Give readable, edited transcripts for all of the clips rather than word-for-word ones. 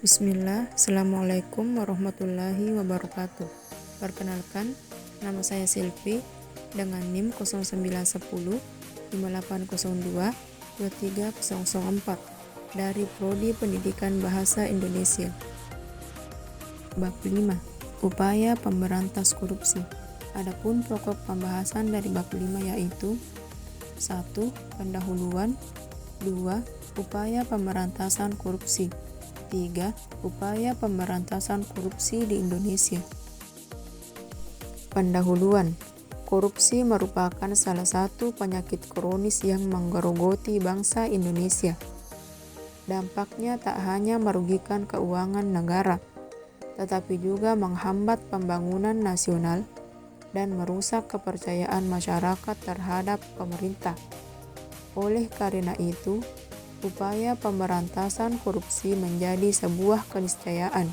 Bismillah, Assalamualaikum warahmatullahi wabarakatuh. Perkenalkan, nama saya Silvi dengan NIM 0910 5802 23004 dari Prodi Pendidikan Bahasa Indonesia. Bab 5. Upaya pemberantas korupsi. Adapun pokok pembahasan dari bab 5 yaitu 1. Pendahuluan. 2. Upaya pemberantasan korupsi. 3. Upaya pemberantasan korupsi di Indonesia. Pendahuluan. Korupsi merupakan salah satu penyakit kronis yang menggerogoti bangsa Indonesia. Dampaknya tak hanya merugikan keuangan negara, tetapi juga menghambat pembangunan nasional dan merusak kepercayaan masyarakat terhadap pemerintah. Oleh karena itu, upaya pemberantasan korupsi menjadi sebuah keniscayaan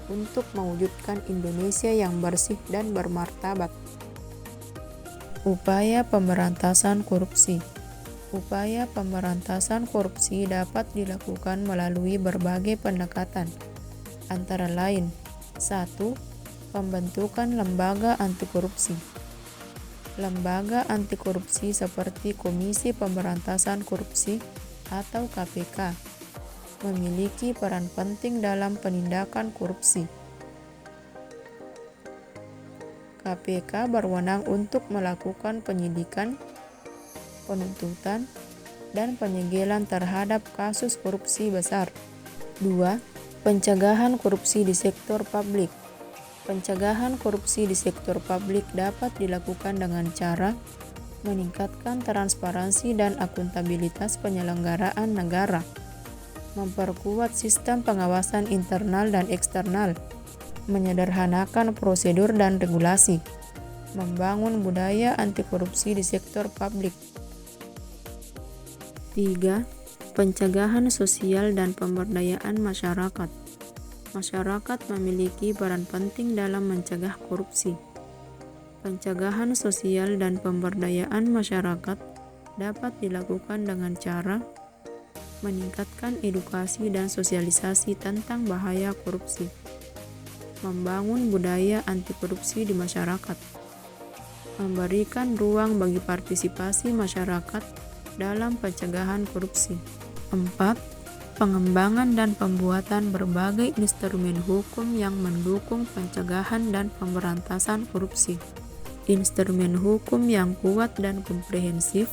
untuk mewujudkan Indonesia yang bersih dan bermartabat. Upaya pemberantasan korupsi. Upaya pemberantasan korupsi dapat dilakukan melalui berbagai pendekatan, antara lain 1. Pembentukan lembaga anti korupsi. Lembaga anti korupsi seperti Komisi Pemberantasan Korupsi atau KPK memiliki peran penting dalam penindakan korupsi. KPK berwenang untuk melakukan penyidikan, penuntutan, dan penyegelan terhadap kasus korupsi besar. 2. Pencegahan korupsi di sektor publik. Pencegahan korupsi di sektor publik dapat dilakukan dengan cara meningkatkan transparansi dan akuntabilitas penyelenggaraan negara, memperkuat sistem pengawasan internal dan eksternal, menyederhanakan prosedur dan regulasi, membangun budaya anti korupsi di sektor publik. 3. Pencegahan sosial dan pemberdayaan masyarakat. Masyarakat memiliki peran penting dalam mencegah korupsi. Pencegahan sosial dan pemberdayaan masyarakat dapat dilakukan dengan cara meningkatkan edukasi dan sosialisasi tentang bahaya korupsi, membangun budaya anti korupsi di masyarakat, memberikan ruang bagi partisipasi masyarakat dalam pencegahan korupsi. 4. Pengembangan dan pembuatan berbagai instrumen hukum yang mendukung pencegahan dan pemberantasan korupsi. Instrumen hukum yang kuat dan komprehensif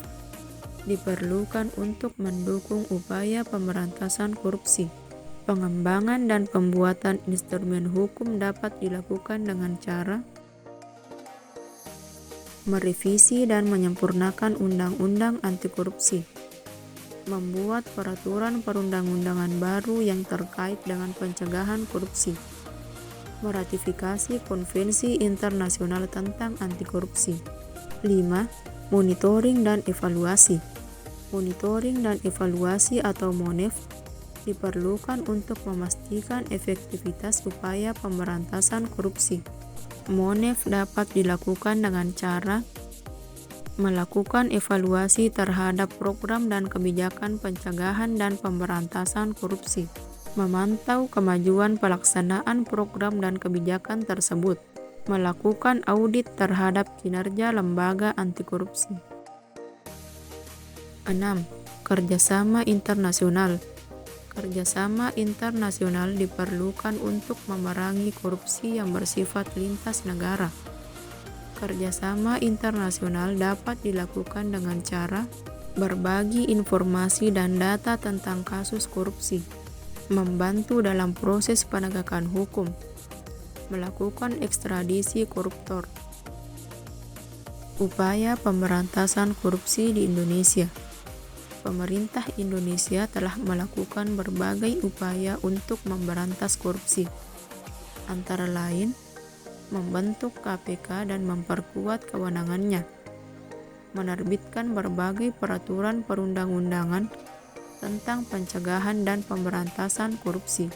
diperlukan untuk mendukung upaya pemberantasan korupsi. Pengembangan dan pembuatan instrumen hukum dapat dilakukan dengan cara merevisi dan menyempurnakan undang-undang anti korupsi, membuat peraturan perundang-undangan baru yang terkait dengan pencegahan korupsi, meratifikasi konvensi internasional tentang anti korupsi. 5. Monitoring dan evaluasi. Monitoring dan evaluasi atau MONEF diperlukan untuk memastikan efektivitas upaya pemberantasan korupsi. MONEF dapat dilakukan dengan cara melakukan evaluasi terhadap program dan kebijakan pencegahan dan pemberantasan korupsi, memantau kemajuan pelaksanaan program dan kebijakan tersebut, melakukan audit terhadap kinerja lembaga anti korupsi. 6. Kerjasama internasional. Kerjasama internasional diperlukan untuk memerangi korupsi yang bersifat lintas negara. Kerjasama internasional dapat dilakukan dengan cara berbagi informasi dan data tentang kasus korupsi, membantu dalam proses penegakan hukum, melakukan ekstradisi koruptor. Upaya pemberantasan korupsi di Indonesia. Pemerintah Indonesia telah melakukan berbagai upaya untuk memberantas korupsi, antara lain membentuk KPK dan memperkuat kewenangannya, menerbitkan berbagai peraturan perundang-undangan tentang pencegahan dan pemberantasan korupsi,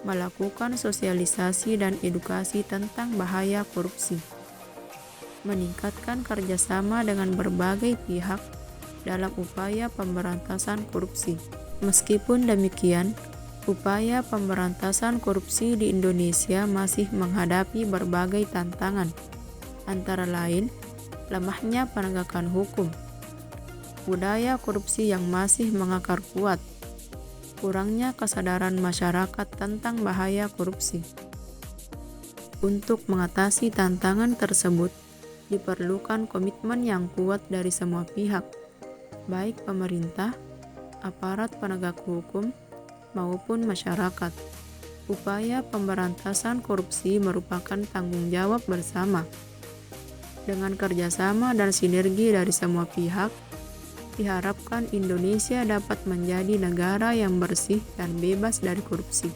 melakukan sosialisasi dan edukasi tentang bahaya korupsi, meningkatkan kerjasama dengan berbagai pihak dalam upaya pemberantasan korupsi. Meskipun demikian, Upaya pemberantasan korupsi di Indonesia masih menghadapi berbagai tantangan, antara lain lemahnya penegakan hukum, budaya korupsi yang masih mengakar kuat, kurangnya kesadaran masyarakat tentang bahaya korupsi. Untuk mengatasi tantangan tersebut, diperlukan komitmen yang kuat dari semua pihak, baik pemerintah, aparat penegak hukum, maupun masyarakat. Upaya pemberantasan korupsi merupakan tanggung jawab bersama. Dengan kerjasama dan sinergi dari semua pihak, diharapkan Indonesia dapat menjadi negara yang bersih dan bebas dari korupsi.